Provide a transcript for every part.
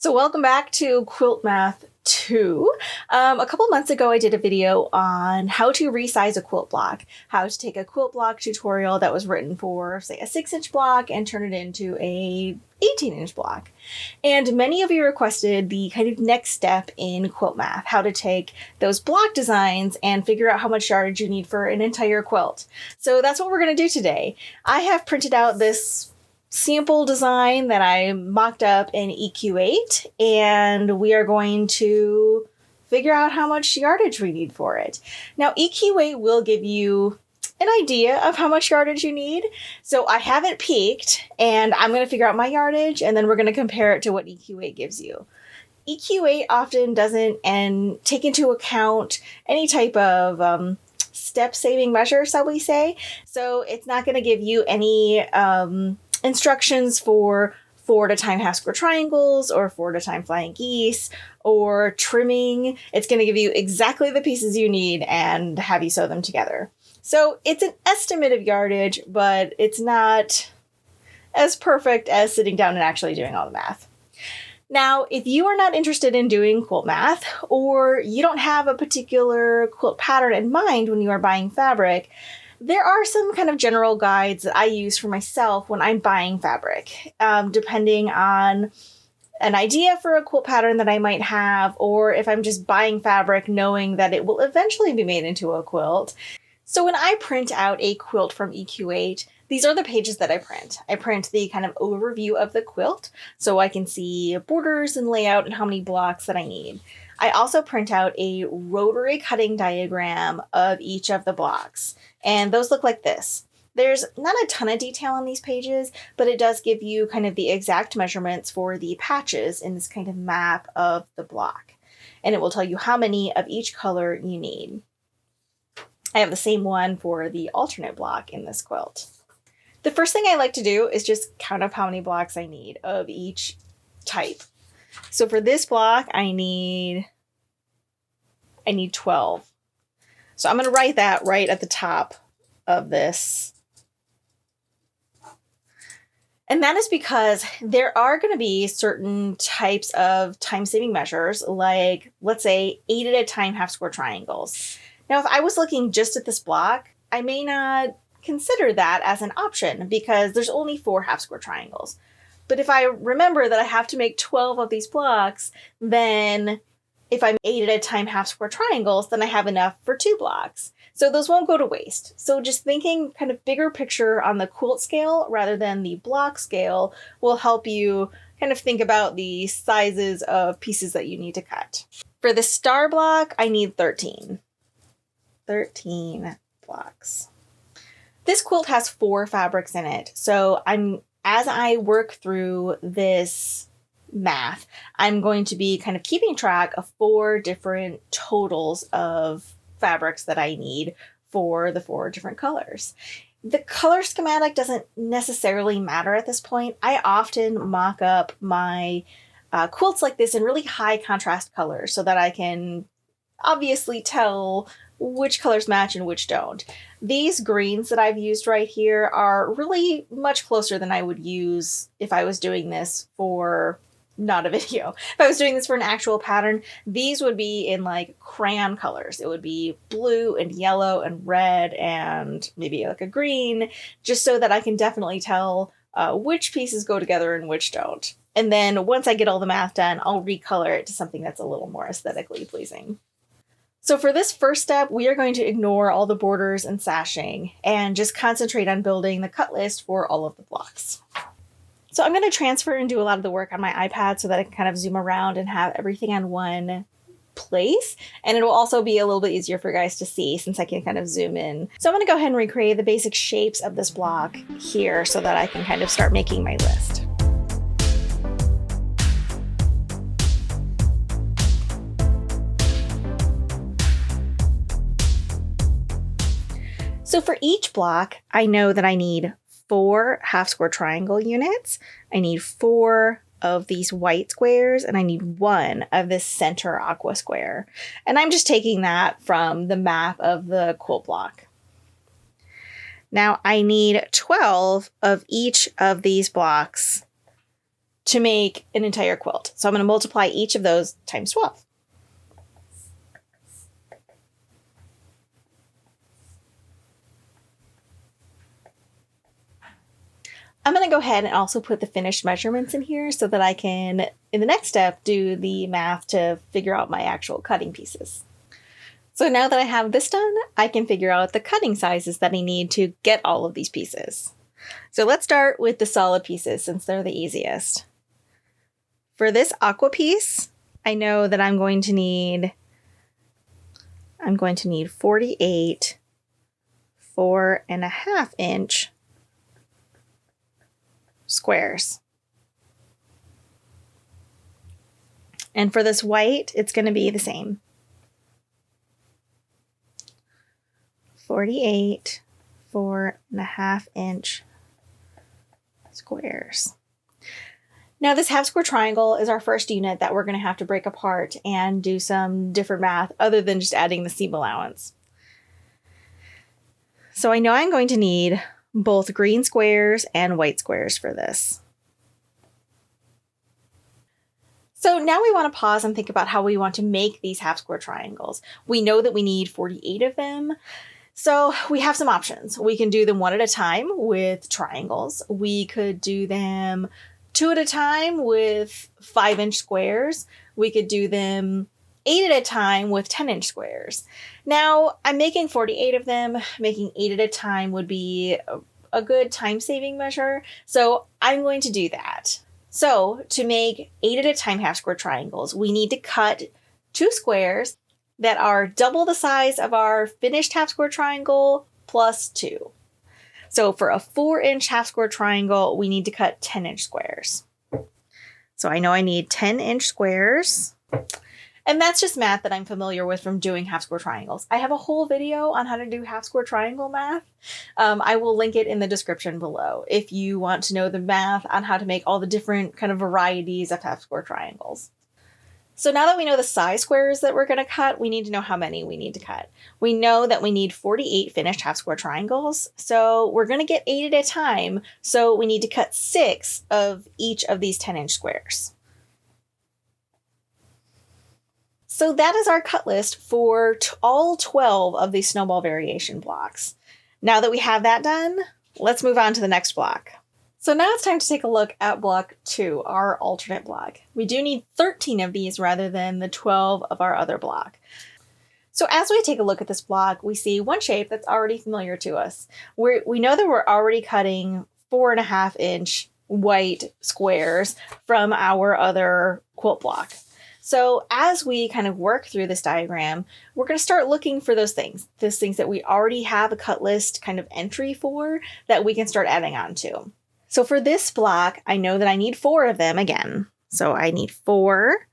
So welcome back to Quilt Math 2. A couple months ago, I did a video on how to resize a quilt block, how to take a quilt block tutorial that was written for, say, a 6-inch block and turn it into a 18-inch block. And many of you requested the kind of next step in quilt math, how to take those block designs and figure out how much yardage you need for an entire quilt. So that's what we're going to do today. I have printed out this sample design that I mocked up in EQ8, and we are going to figure out how much yardage we need for it. Now, EQ8 will give you an idea of how much yardage you need. So I haven't peeked, and I'm going to figure out my yardage, and then we're going to compare it to what EQ8 gives you. EQ8 often doesn't take into account any type of step-saving measure, shall we say. So it's not going to give you any instructions for 4 at a time half square triangles or 4 at a time flying geese or trimming. It's going to give you exactly the pieces you need and have you sew them together. So it's an estimate of yardage, but it's not as perfect as sitting down and actually doing all the math. Now, if you are not interested in doing quilt math, or you don't have a particular quilt pattern in mind when you are buying fabric, there are some kind of general guides that I use for myself when I'm buying fabric, depending on an idea for a quilt pattern that I might have, or if I'm just buying fabric knowing that it will eventually be made into a quilt. So when I print out a quilt from EQ8, these are the pages that I print. I print the kind of overview of the quilt, so I can see borders and layout and how many blocks that I need. I also print out a rotary cutting diagram of each of the blocks, and those look like this. There's not a ton of detail on these pages, but it does give you kind of the exact measurements for the patches in this kind of map of the block, and it will tell you how many of each color you need. I have the same one for the alternate block in this quilt. The first thing I like to do is just count up how many blocks I need of each type. So for this block, I need 12. So I'm going to write that right at the top of this. And that is because there are going to be certain types of time-saving measures, like, let's say, 8 at a time half square triangles. Now, if I was looking just at this block, I may not consider that as an option because there's only 4 half square triangles. But if I remember that I have to make 12 of these blocks, then if I'm 8 at a time half square triangles, then I have enough for 2 blocks. So those won't go to waste. So just thinking kind of bigger picture on the quilt scale rather than the block scale will help you kind of think about the sizes of pieces that you need to cut. For the star block, I need 13. 13 blocks. This quilt has 4 fabrics in it. So as I work through this math, I'm going to be kind of keeping track of 4 different totals of fabrics that I need for the 4 different colors. The color schematic doesn't necessarily matter at this point. I often mock up my quilts like this in really high contrast colors so that I can obviously tell which colors match and which don't. These greens that I've used right here are really much closer than I would use if I was doing this for not a video. If I was doing this for an actual pattern, these would be in like crayon colors. It would be blue and yellow and red and maybe like a green, just so that I can definitely tell which pieces go together and which don't. And then once I get all the math done, I'll recolor it to something that's a little more aesthetically pleasing. So for this first step, we are going to ignore all the borders and sashing and just concentrate on building the cut list for all of the blocks. So I'm going to transfer and do a lot of the work on my iPad so that I can kind of zoom around and have everything on one place. And it will also be a little bit easier for you guys to see since I can kind of zoom in. So I'm going to go ahead and recreate the basic shapes of this block here so that I can kind of start making my list. So for each block, I know that I need 4 half square triangle units. I need 4 of these white squares, and I need 1 of this center aqua square. And I'm just taking that from the map of the quilt block. Now I need 12 of each of these blocks to make an entire quilt. So I'm going to multiply each of those times 12. I'm going to go ahead and also put the finished measurements in here so that I can, in the next step, do the math to figure out my actual cutting pieces. So now that I have this done, I can figure out the cutting sizes that I need to get all of these pieces. So let's start with the solid pieces since they're the easiest. For this aqua piece, I know that I'm going to need 48 4.5 inch squares. And for this white, it's going to be the same. 48 4.5 inch squares. Now this half square triangle is our first unit that we're going to have to break apart and do some different math other than just adding the seam allowance. So I know I'm going to need both green squares and white squares for this. So now we want to pause and think about how we want to make these half square triangles. We know that we need 48 of them. So we have some options. We can do them one at a time with triangles. We could do them 2 at a time with 5-inch squares. We could do them 8 at a time with 10-inch squares. Now, I'm making 48 of them. Making 8 at a time would be a good time-saving measure, so I'm going to do that. So to make 8 at a time half square triangles, we need to cut 2 squares that are double the size of our finished half square triangle plus 2. So for a 4-inch half square triangle, we need to cut 10-inch squares. So I know I need 10-inch squares. And that's just math that I'm familiar with from doing half square triangles. I have a whole video on how to do half square triangle math. I will link it in the description below if you want to know the math on how to make all the different kind of varieties of half square triangles. So now that we know the size squares that we're going to cut, we need to know how many we need to cut. We know that we need 48 finished half square triangles. So we're going to get 8 at a time. So we need to cut 6 of each of these 10-inch squares. So that is our cut list for all 12 of these snowball variation blocks. Now that we have that done, let's move on to the next block. So now it's time to take a look at block 2, our alternate block. We do need 13 of these rather than the 12 of our other block. So as we take a look at this block, we see one shape that's already familiar to us. We know that we're already cutting 4.5-inch white squares from our other quilt block. So as we kind of work through this diagram, we're going to start looking for those things that we already have a cut list kind of entry for that we can start adding on to. So for this block, I know that I need 4 of them again. So I need 4.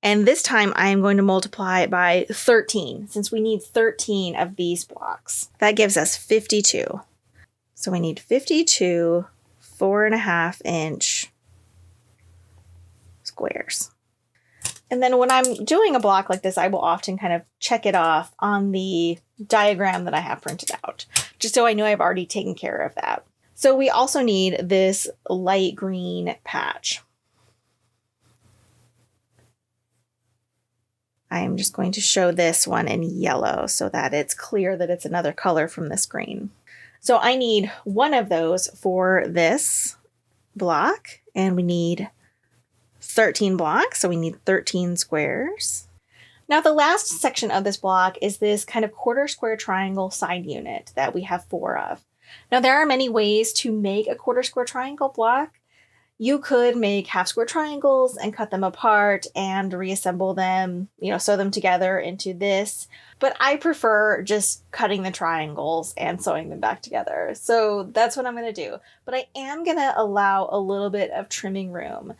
And this time I am going to multiply it by 13 since we need 13 of these blocks. That gives us 52. So we need 52 4.5-inch squares. And then when I'm doing a block like this, I will often kind of check it off on the diagram that I have printed out, just so I know I've already taken care of that. So we also need this light green patch. I'm just going to show this one in yellow so that it's clear that it's another color from this green. So I need 1 of those for this block, and we need 13 blocks, so we need 13 squares. Now the last section of this block is this kind of quarter square triangle side unit that we have 4 of. Now there are many ways to make a quarter square triangle block. You could make half square triangles and cut them apart and reassemble them, sew them together into this. But I prefer just cutting the triangles and sewing them back together. So that's what I'm going to do. But I am going to allow a little bit of trimming room.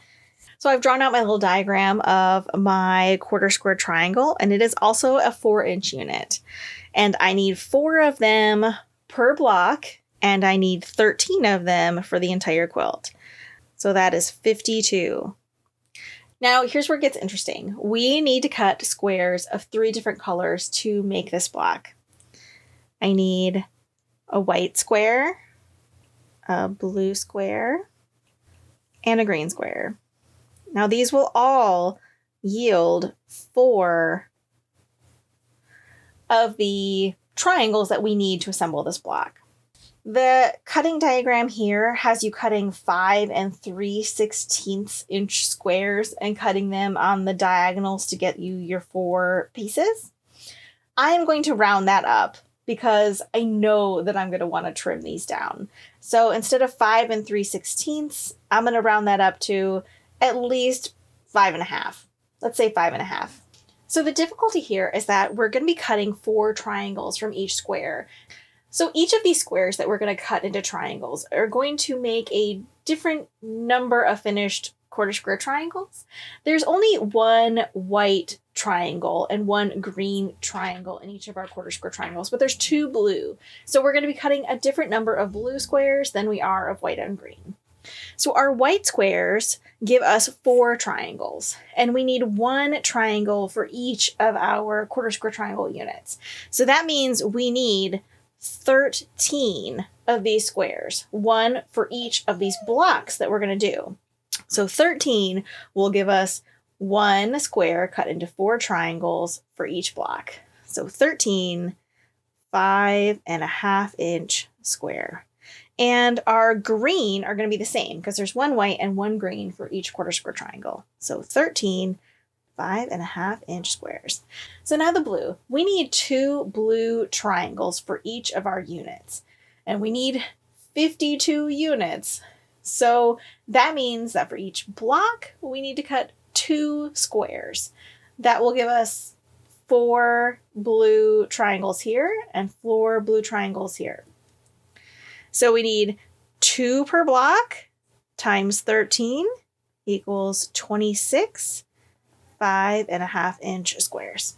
So I've drawn out my little diagram of my quarter square triangle, and it is also a 4-inch unit. And I need 4 of them per block, and I need 13 of them for the entire quilt. So that is 52. Now here's where it gets interesting. We need to cut squares of 3 different colors to make this block. I need a white square, a blue square, and a green square. Now these will all yield 4 of the triangles that we need to assemble this block. The cutting diagram here has you cutting 5 3/16 inch squares and cutting them on the diagonals to get you your 4 pieces. I'm going to round that up because I know that I'm going to want to trim these down. So instead of 5 3/16, I'm going to round that up to at least 5.5. Let's say 5.5. So the difficulty here is that we're going to be cutting 4 triangles from each square. So each of these squares that we're going to cut into triangles are going to make a different number of finished quarter square triangles. There's only one white triangle and one green triangle in each of our quarter square triangles, but there's 2 blue. So we're going to be cutting a different number of blue squares than we are of white and green. So our white squares give us 4 triangles, and we need 1 triangle for each of our quarter square triangle units. So that means we need 13 of these squares, 1 for each of these blocks that we're going to do. So 13 will give us 1 square cut into 4 triangles for each block. So 13 5.5 inch square. And our green are going to be the same because there's 1 white and 1 green for each quarter square triangle. So 13 5.5 inch squares. So now the blue. We need 2 blue triangles for each of our units. And we need 52 units. So that means that for each block, we need to cut 2 squares. That will give us 4 blue triangles here and 4 blue triangles here. So we need 2 per block times 13 equals 26 5.5 inch squares.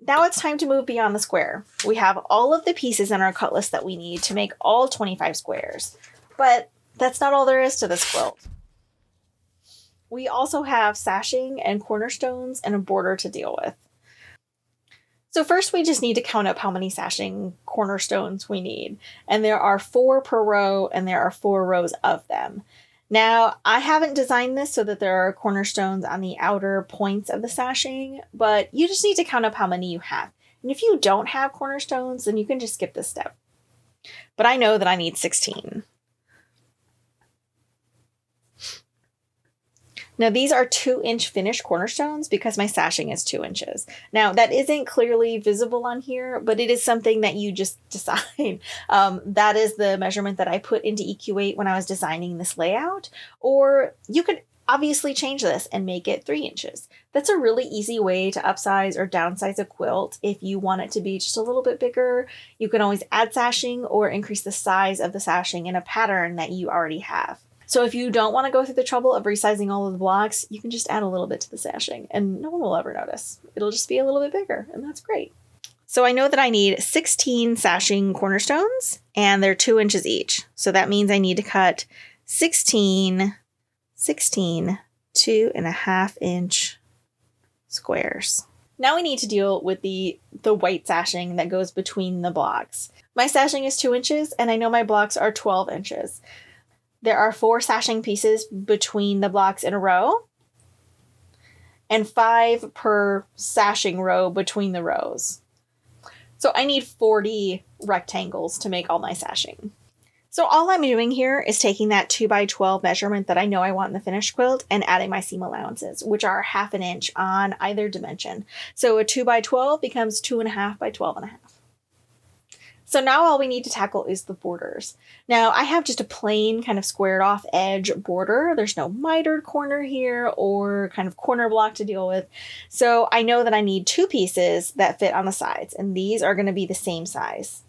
Now it's time to move beyond the square. We have all of the pieces in our cut list that we need to make all 25 squares, but that's not all there is to this quilt. We also have sashing and cornerstones and a border to deal with. So first we just need to count up how many sashing cornerstones we need. And there are 4 per row and there are 4 rows of them. Now, I haven't designed this so that there are cornerstones on the outer points of the sashing, but you just need to count up how many you have. And if you don't have cornerstones, then you can just skip this step. But I know that I need 16. Now these are 2-inch finished cornerstones because my sashing is 2 inches. Now that isn't clearly visible on here, but it is something that you just decide. That is the measurement that I put into EQ8 when I was designing this layout. Or you could obviously change this and make it 3 inches. That's a really easy way to upsize or downsize a quilt. If you want it to be just a little bit bigger, you can always add sashing or increase the size of the sashing in a pattern that you already have. So if you don't want to go through the trouble of resizing all of the blocks, you can just add a little bit to the sashing and no one will ever notice. It'll just be a little bit bigger and that's great. So I know that I need 16 sashing cornerstones and they're 2 inches each. So that means I need to cut 16 2.5 inch squares. Now we need to deal with the white sashing that goes between the blocks. My sashing is 2 inches and I know my blocks are 12 inches. There are 4 sashing pieces between the blocks in a row and 5 per sashing row between the rows. So I need 40 rectangles to make all my sashing. So all I'm doing here is taking that 2x12 measurement that I know I want in the finished quilt and adding my seam allowances, which are 1/2 inch on either dimension. So a 2x12 becomes 2.5 by 12.5. So now all we need to tackle is the borders. Now I have just a plain kind of squared off edge border. There's no mitered corner here or kind of corner block to deal with. So I know that I need 2 pieces that fit on the sides and these are going to be the same size.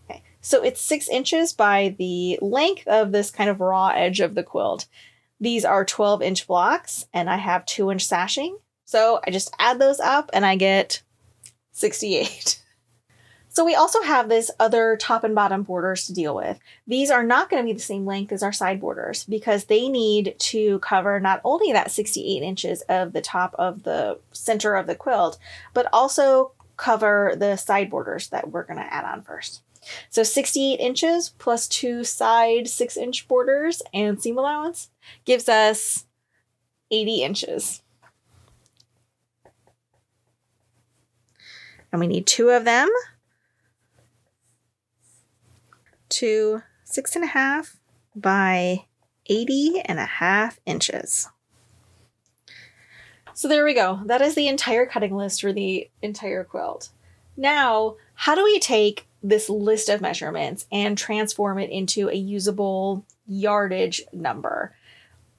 Okay. So it's 6 inches by the length of this kind of raw edge of the quilt. These are 12-inch blocks and I have 2-inch sashing. So I just add those up and I get 68. So we also have this other top and bottom borders to deal with. These are not going to be the same length as our side borders because they need to cover not only that 68 inches of the top of the center of the quilt, but also cover the side borders that we're going to add on first. So 68 inches plus 2 side 6-inch borders and seam allowance gives us 80 inches. And we need 2 of them to 6.5 by 80.5 inches. So there we go. That is the entire cutting list for the entire quilt. Now, how do we take this list of measurements and transform it into a usable yardage number?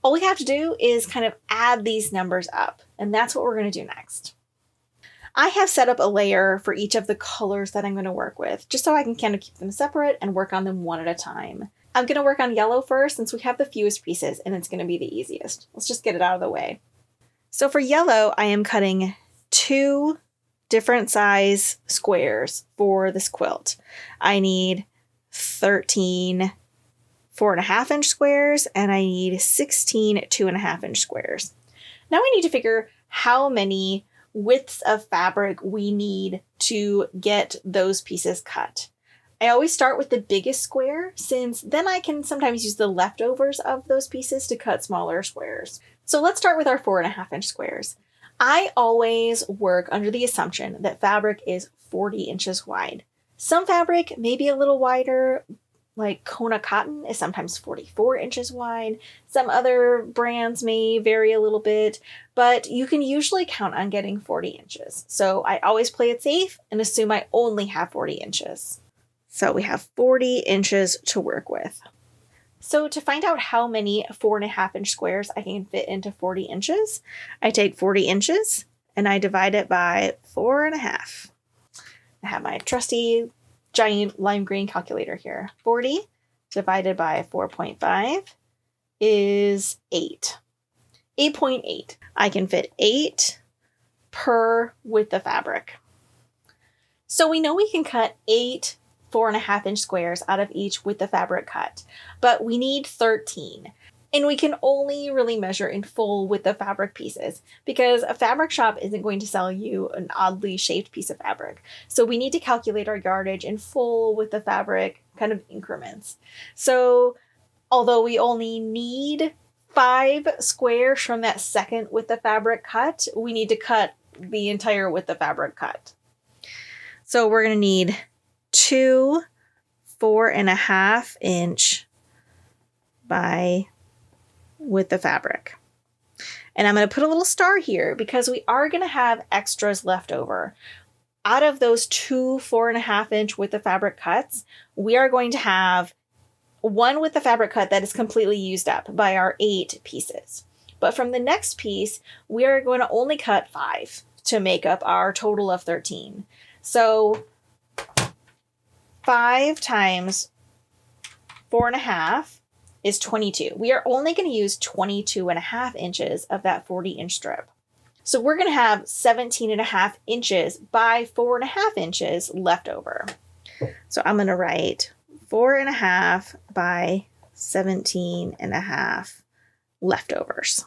All we have to do is kind of add these numbers up, and that's what we're going to do next. I have set up a layer for each of the colors that I'm going to work with, just so I can kind of keep them separate and work on them one at a time. I'm going to work on yellow first since we have the fewest pieces and it's going to be the easiest. Let's just get it out of the way. So for yellow, I am cutting 2 different size squares for this quilt. I need 13 4.5 inch squares and I need 16 2.5 inch squares. Now we need to figure how many widths of fabric we need to get those pieces cut. I always start with the biggest square since then I can sometimes use the leftovers of those pieces to cut smaller squares. So let's start with our 4.5 inch squares. I always work under the assumption that fabric is 40 inches wide. Some fabric may be a little wider, like Kona cotton is sometimes 44 inches wide. Some other brands may vary a little bit, but you can usually count on getting 40 inches. So I always play it safe and assume I only have 40 inches. So we have 40 inches to work with. So to find out how many 4.5 inch squares I can fit into 40 inches, I take 40 inches and I divide it by 4.5. I have my trusty giant lime green calculator here. 40 divided by 4.5 is 8. 8.8. I can fit 8 per width of fabric. So we know we can cut 8 4.5 inch squares out of each with the fabric cut, but we need 13. And we can only really measure in full with the fabric pieces because a fabric shop isn't going to sell you an oddly shaped piece of fabric. So we need to calculate our yardage in full with the fabric kind of increments. So although we only need 5 squares from that second with the fabric cut, we need to cut the entire with the fabric cut. So we're going to need 2 4.5 inch by with the fabric. And I'm going to put a little star here because we are going to have extras left over. Out of those 2 4.5 inch with the fabric cuts, we are going to have 1 with the fabric cut that is completely used up by our 8 pieces. But from the next piece, we are going to only cut 5 to make up our total of 13. So 5 times 4.5 is 22. We are only going to use 22.5 inches of that 40 inch strip. So we're going to have 17.5 inches by 4.5 inches left over. So I'm going to write 4.5 by 17.5 leftovers.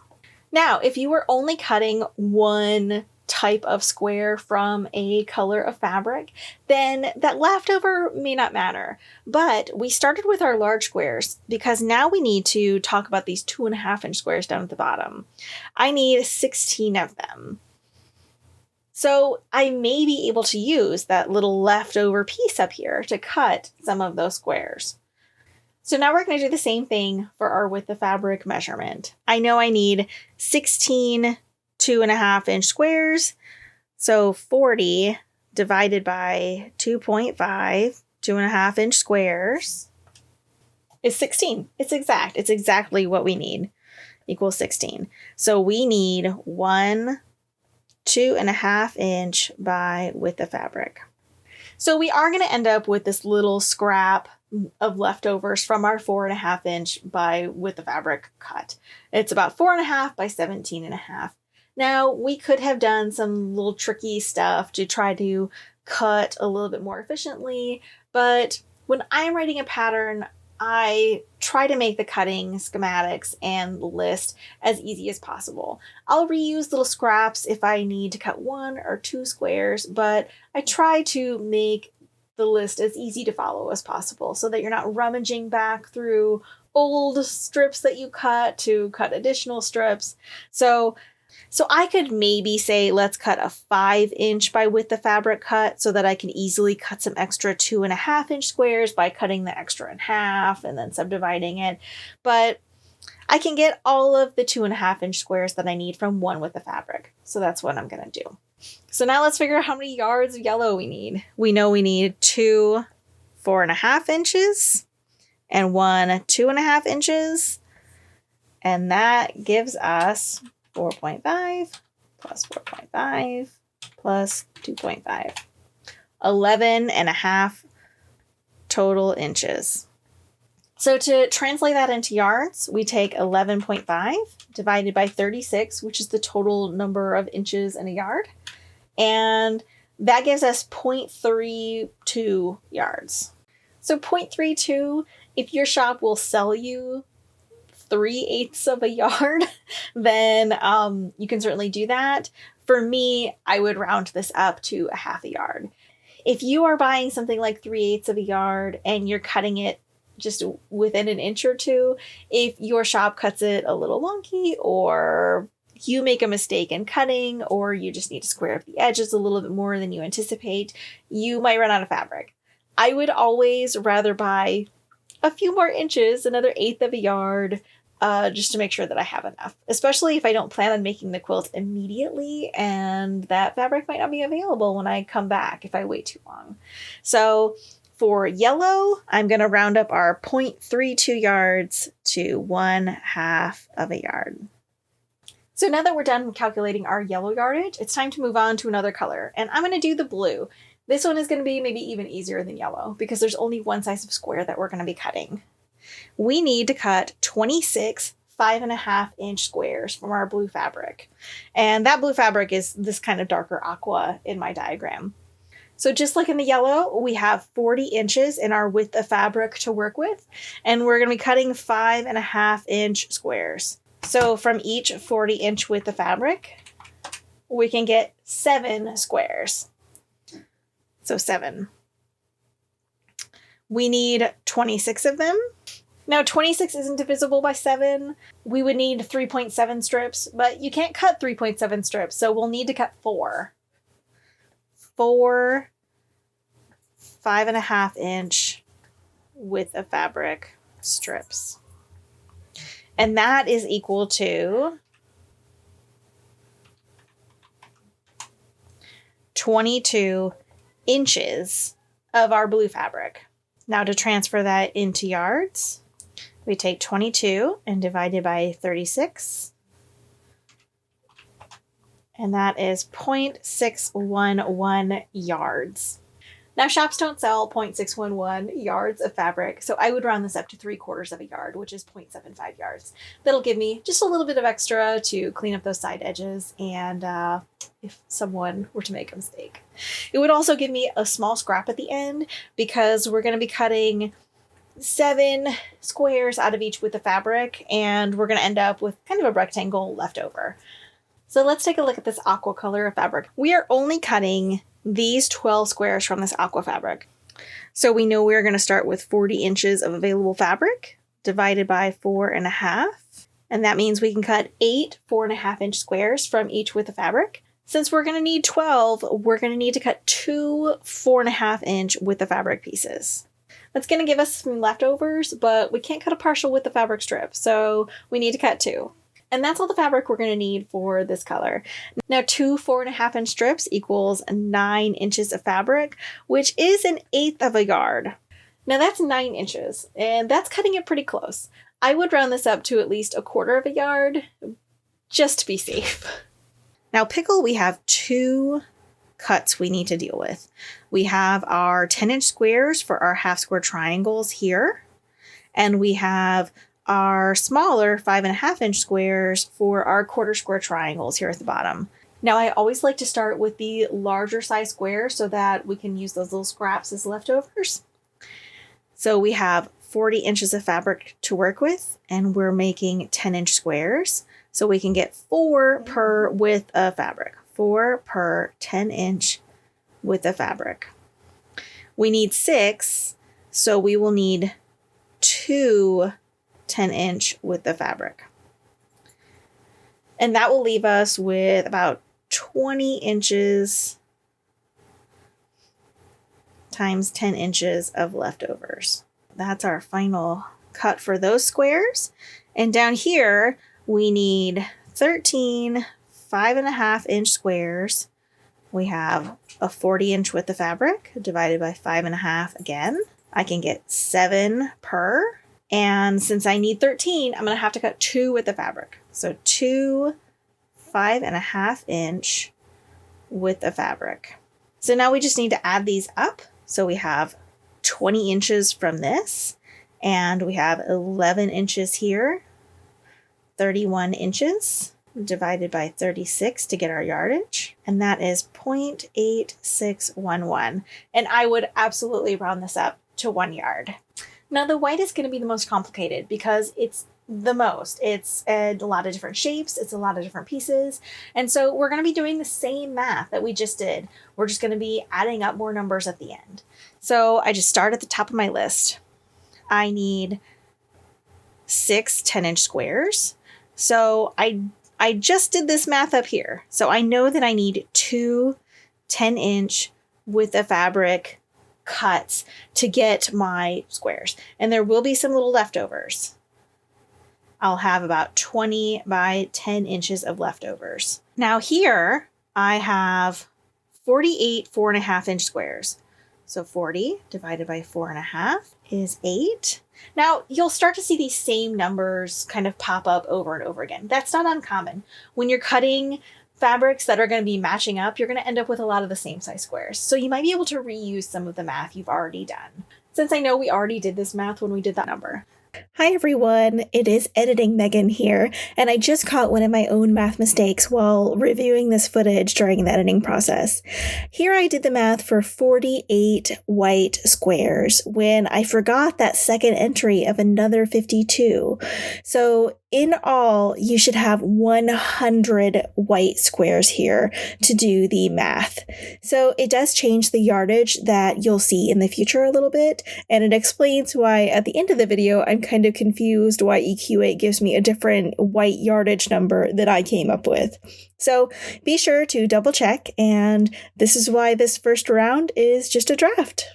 Now, if you were only cutting one type of square from a color of fabric, then that leftover may not matter. But we started with our large squares because now we need to talk about these 2.5 inch squares down at the bottom. I need 16 of them. So I may be able to use that little leftover piece up here to cut some of those squares. So now we're going to do the same thing for our width of fabric measurement. I know I need 16 2.5 inch squares. So 40 divided by 2.5, 2.5 inch squares is 16. It's exact. It's exactly what we need. Equals 16. So we need 1 2.5 inch by width of fabric. So we are going to end up with this little scrap of leftovers from our 4.5 inch by width of fabric cut. It's about 4.5 by 17.5. Now, we could have done some little tricky stuff to try to cut a little bit more efficiently, but when I'm writing a pattern, I try to make the cutting schematics and the list as easy as possible. I'll reuse little scraps if I need to cut 1 or 2 squares, but I try to make the list as easy to follow as possible so that you're not rummaging back through old strips that you cut to cut additional strips. So I could maybe say, let's cut a 5-inch by width of fabric cut so that I can easily cut some extra 2.5-inch squares by cutting the extra in half and then subdividing it. But I can get all of the 2.5-inch squares that I need from one width of fabric. So that's what I'm going to do. So now let's figure out how many yards of yellow we need. We know we need 2 4.5 inches and 1 2.5 inches. And that gives us 4.5 plus 4.5 plus 2.5. 11.5 total inches. So to translate that into yards, we take 11.5 divided by 36, which is the total number of inches in a yard. And that gives us 0.32 yards. So 0.32, if your shop will sell you 3/8 of a yard, then you can certainly do that. For me, I would round this up to a half a yard. If you are buying something like 3/8 of a yard and you're cutting it just within an inch or two, if your shop cuts it a little wonky, or you make a mistake in cutting, or you just need to square up the edges a little bit more than you anticipate, you might run out of fabric. I would always rather buy a few more inches, another 1/8 of a yard, just to make sure that I have enough, especially if I don't plan on making the quilt immediately and that fabric might not be available when I come back if I wait too long. So for yellow, I'm going to round up our 0.32 yards to 1/2 of a yard. So now that we're done calculating our yellow yardage, it's time to move on to another color. And I'm going to do the blue. This one is going to be maybe even easier than yellow because there's only one size of square that we're going to be cutting. We need to cut 26 5.5-inch squares from our blue fabric. And that blue fabric is this kind of darker aqua in my diagram. So just like in the yellow, we have 40 inches in our width of fabric to work with, and we're going to be cutting 5.5-inch squares. So from each 40-inch width of fabric, we can get 7 squares. So 7. We need 26 of them. Now 26 isn't divisible by 7. We would need 3.7 strips, but you can't cut 3.7 strips, so we'll need to cut 4. 4 5.5-inch width of fabric strips. And that is equal to 22 inches of our blue fabric. Now to transfer that into yards, we take 22 and divide it by 36. And that is 0.611 yards. Now, shops don't sell 0.611 yards of fabric, so I would round this up to 3/4 of a yard, which is 0.75 yards. That'll give me just a little bit of extra to clean up those side edges and if someone were to make a mistake. It would also give me a small scrap at the end because we're going to be cutting 7 squares out of each width of fabric, and we're going to end up with kind of a rectangle left over. So let's take a look at this aqua color of fabric. We are only cutting these 12 squares from this aqua fabric. So we know we're going to start with 40 inches of available fabric divided by 4.5. And that means we can cut 8 4.5-inch squares from each width of fabric. Since we're going to need 12, we're going to need to cut 2 4.5-inch width of fabric pieces. That's going to give us some leftovers, but we can't cut a partial width of fabric strip, so we need to cut 2. And that's all the fabric we're going to need for this color. Now, 2 4.5-inch strips equals 9 inches of fabric, which is 1/8 of a yard. Now that's 9 inches, and that's cutting it pretty close. I would round this up to at least 1/4 of a yard, just to be safe. Now pickle, we have 2 cuts we need to deal with. We have our 10-inch squares for our half square triangles here, and we have our smaller 5.5-inch squares for our 1/4 square triangles here at the bottom. Now I always like to start with the larger size square so that we can use those little scraps as leftovers. So we have 40 inches of fabric to work with, and we're making 10-inch squares. So we can get 4 per width of fabric. 4 per 10-inch width of fabric. We need 6, so we will need 2 10-inch width of fabric. And that will leave us with about 20 inches times 10 inches of leftovers. That's our final cut for those squares. And down here, we need 13 5.5-inch squares. We have a 40-inch width of fabric divided by 5.5 again. I can get 7 per. And since I need 13, I'm going to have to cut 2 width of fabric. So 2 5.5-inch width of fabric. So now we just need to add these up. So we have 20 inches from this, and we have 11 inches here, 31 inches divided by 36 to get our yardage, and that is 0.8611. And I would absolutely round this up to 1 yard. Now the white is going to be the most complicated because it's the most. It's a lot of different shapes. It's a lot of different pieces. And so we're going to be doing the same math that we just did. We're just going to be adding up more numbers at the end. So I just start at the top of my list. I need 6 10-inch squares. So I just did this math up here. So I know that I need 2 10-inch width of fabric cuts to get my squares. And there will be some little leftovers. I'll have about 20 by 10 inches of leftovers. Now here I have 48 4.5-inch squares. So 40 divided by 4.5 is 8. Now you'll start to see these same numbers kind of pop up over and over again. That's not uncommon. When you're cutting fabrics that are going to be matching up, you're going to end up with a lot of the same size squares. So you might be able to reuse some of the math you've already done. Since I know we already did this math when we did that number. Hi everyone, it is Editing Megan here, and I just caught one of my own math mistakes while reviewing this footage during the editing process. Here I did the math for 48 white squares when I forgot that second entry of another 52. So in all, you should have 100 white squares here to do the math. So it does change the yardage that you'll see in the future a little bit, and it explains why at the end of the video I'm kind of confused why EQ8 gives me a different white yardage number that I came up with. So be sure to double check, and this is why this first round is just a draft.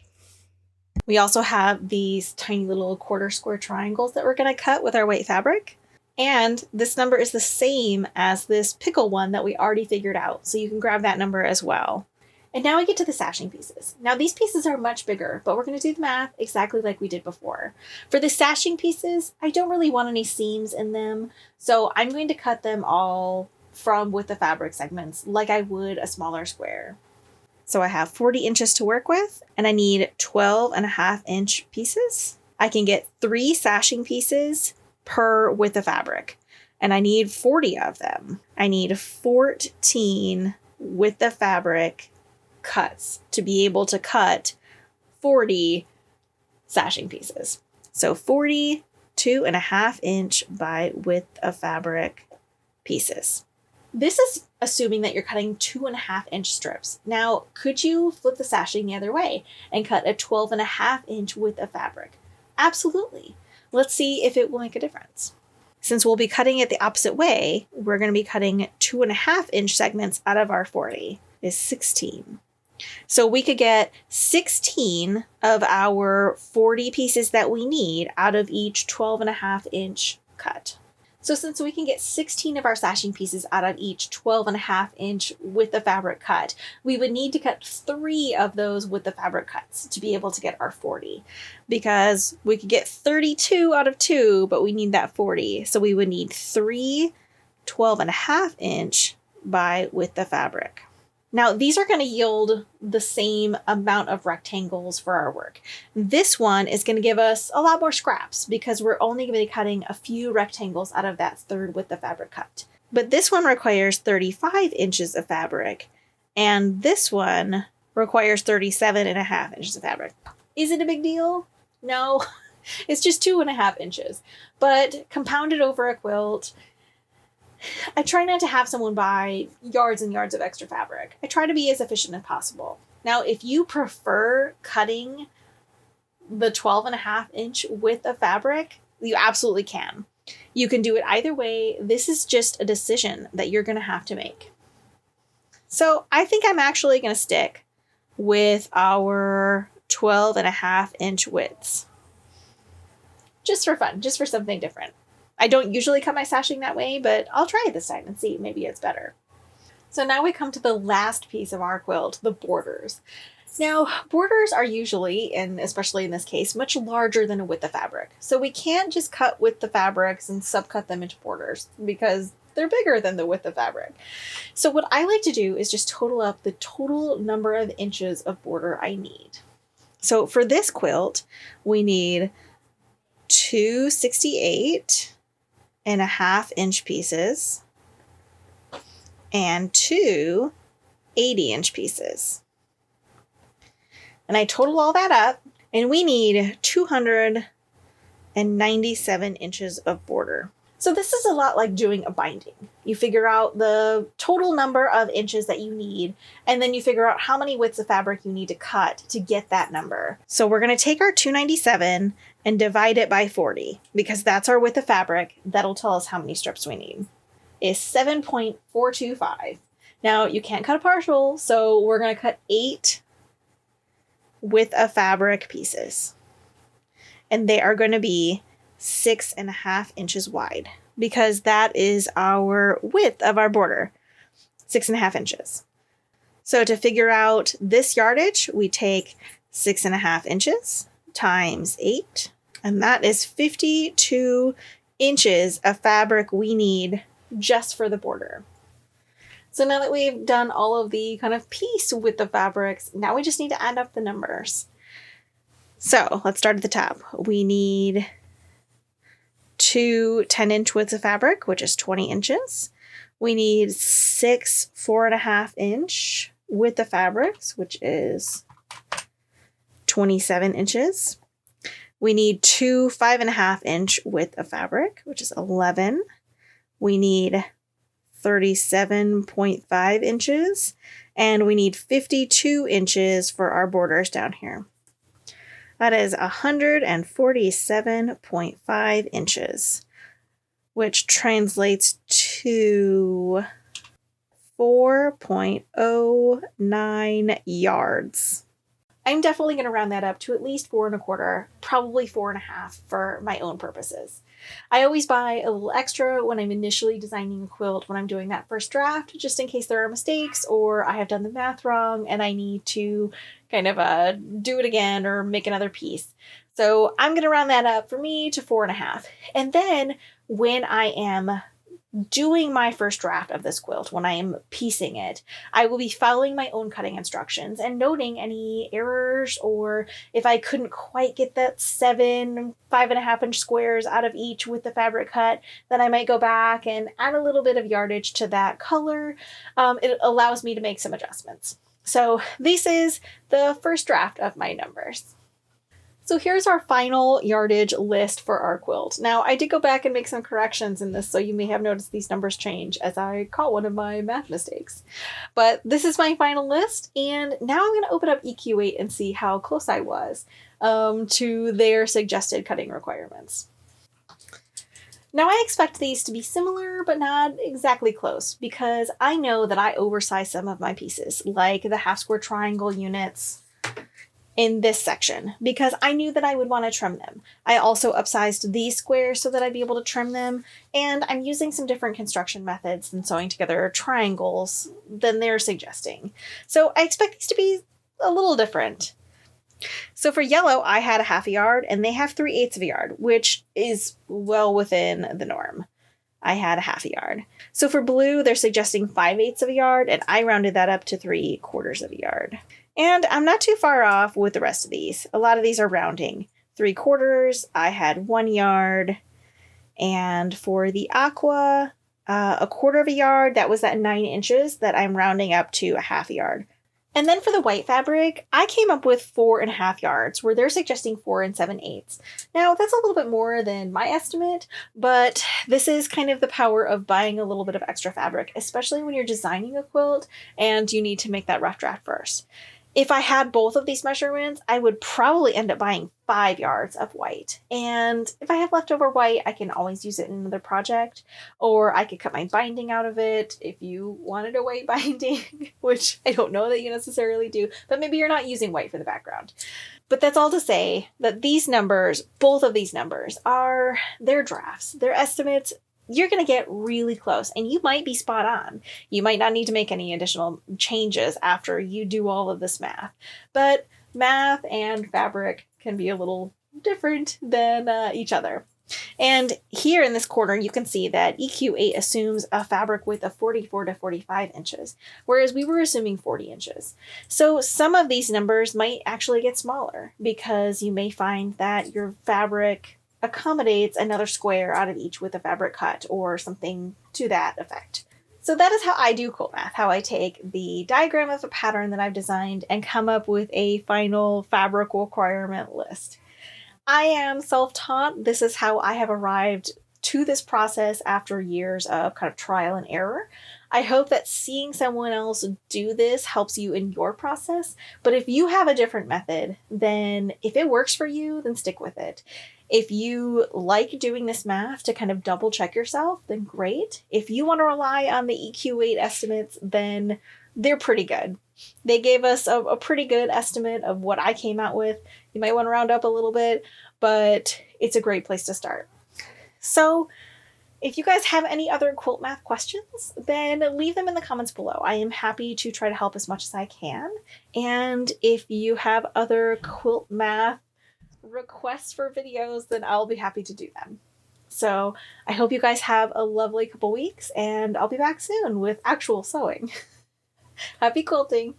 We also have these tiny little quarter square triangles that we're going to cut with our white fabric. And this number is the same as this pickle one that we already figured out. So you can grab that number as well. And now we get to the sashing pieces. Now these pieces are much bigger, but we're going to do the math exactly like we did before. For the sashing pieces, I don't really want any seams in them. So I'm going to cut them all from with the fabric segments like I would a smaller square. So I have 40 inches to work with, and I need 12.5-inch pieces. I can get 3 sashing pieces per width of fabric, and I need 40 of them. I need 14 width of fabric cuts to be able to cut 40 sashing pieces. So 40 2.5-inch by width of fabric pieces. This is assuming that you're cutting 2.5-inch strips. Now, could you flip the sashing the other way and cut a 12.5-inch width of fabric? Absolutely. Let's see if it will make a difference. Since we'll be cutting it the opposite way, we're going to be cutting 2.5-inch segments out of our 40 is 16. So we could get 16 of our 40 pieces that we need out of each 12.5-inch cut. So since we can get 16 of our sashing pieces out of each 12.5-inch width of fabric cut, we would need to cut 3 of those width of fabric cuts to be able to get our 40. Because we could get 32 out of 2, but we need that 40. So we would need 3 12.5-inch by width of fabric. Now, these are going to yield the same amount of rectangles for our work. This one is going to give us a lot more scraps because we're only going to be cutting a few rectangles out of that third width of fabric cut. But this one requires 35 inches of fabric, and this one requires 37.5 inches of fabric. Is it a big deal? No, it's just 2.5 inches. But compounded over a quilt, I try not to have someone buy yards and yards of extra fabric. I try to be as efficient as possible. Now, if you prefer cutting the 12.5-inch width of fabric You absolutely can. You can do it either way. This is just a decision that you're going to have to make. So I think I'm actually going to stick with our 12.5-inch widths. Just for fun, just for something different. I don't usually cut my sashing that way, but I'll try it this time and see. Maybe it's better. So now we come to the last piece of our quilt, the borders. Now, borders are usually, and especially in this case, much larger than a width of fabric. So we can't just cut with the fabrics and subcut them into borders because they're bigger than the width of fabric. So what I like to do is just total up the total number of inches of border I need. So for this quilt, we need 268.5-inch pieces and 2 80-inch pieces. And I total all that up, and we need 297 inches of border. So this is a lot like doing a binding. You figure out the total number of inches that you need, and then you figure out how many widths of fabric you need to cut to get that number. So we're going to take our 297 and divide it by 40, because that's our width of fabric. That'll tell us how many strips we need. Is 7.425. Now, you can't cut a partial, so we're going to cut 8 width of fabric pieces. And they are going to be 6.5 inches wide, because that is our width of our border, 6.5 inches. So to figure out this yardage, we take 6.5 inches times 8, and that is 52 inches of fabric we need just for the border. So now that we've done all of the kind of piece with the fabrics, now we just need to add up the numbers. So let's start at the top. We need 2 10-inch widths of fabric, which is 20 inches. We need 6 4.5-inch width of fabrics, which is 27 inches. We need 2 5.5-inch width of fabric, which is 11. We need 37.5 inches, and we need 52 inches for our borders down here. That is 147.5 inches, which translates to 4.09 yards. I'm definitely going to round that up to at least 4.25, probably 4.5 for my own purposes. I always buy a little extra when I'm initially designing a quilt when I'm doing that first draft, just in case there are mistakes or I have done the math wrong and I need to kind of do it again or make another piece. So I'm going to round that up for me to 4.5. And then when I am doing my first draft of this quilt, when I am piecing it, I will be following my own cutting instructions and noting any errors, or if I couldn't quite get that 7 5.5-inch squares out of each with the fabric cut, then I might go back and add a little bit of yardage to that color. It allows me to make some adjustments. So this is the first draft of my numbers. So here's our final yardage list for our quilt. Now, I did go back and make some corrections in this, so you may have noticed these numbers change as I caught one of my math mistakes. But this is my final list, and now I'm going to open up EQ8 and see how close I was to their suggested cutting requirements. Now, I expect these to be similar, but not exactly close, because I know that I oversized some of my pieces, like the half square triangle units in this section, because I knew that I would want to trim them. I also upsized these squares so that I'd be able to trim them, and I'm using some different construction methods than sewing together triangles than they're suggesting. So I expect these to be a little different. So for yellow, I had a half a yard, and they have 3/8 of a yard, which is well within the norm. I had a half a yard. So for blue, they're suggesting 5/8 of a yard, and I rounded that up to 3/4 of a yard. And I'm not too far off with the rest of these. A lot of these are rounding. 3/4, I had 1 yard. And for the aqua, 1/4 of a yard, that was at 9 inches that I'm rounding up to a half a yard. And then for the white fabric, I came up with 4.5 yards, where they're suggesting 4 7/8. Now, that's a little bit more than my estimate, but this is kind of the power of buying a little bit of extra fabric, especially when you're designing a quilt and you need to make that rough draft first. If I had both of these measurements, I would probably end up buying 5 yards of white. And if I have leftover white, I can always use it in another project, or I could cut my binding out of it if you wanted a white binding, which I don't know that you necessarily do, but maybe you're not using white for the background. But that's all to say that these numbers, both of these numbers, they're drafts, they're estimates. You're going to get really close and you might be spot on. You might not need to make any additional changes after you do all of this math. But math and fabric can be a little different than each other. And here in this corner, you can see that EQ8 assumes a fabric width of 44 to 45 inches, whereas we were assuming 40 inches. So some of these numbers might actually get smaller because you may find that your fabric accommodates another square out of each with a fabric cut or something to that effect. So that is how I do quilt math, how I take the diagram of a pattern that I've designed and come up with a final fabric requirement list. I am self-taught. This is how I have arrived to this process after years of kind of trial and error. I hope that seeing someone else do this helps you in your process. But if you have a different method, then if it works for you, then stick with it. If you like doing this math to kind of double check yourself, then great. If you want to rely on the EQ8 estimates, then they're pretty good. They gave us a pretty good estimate of what I came out with. You might want to round up a little bit, but it's a great place to start. So if you guys have any other quilt math questions, then leave them in the comments below. I am happy to try to help as much as I can. And if you have other quilt math requests for videos, then I'll be happy to do them. So I hope you guys have a lovely couple weeks, and I'll be back soon with actual sewing. Happy quilting!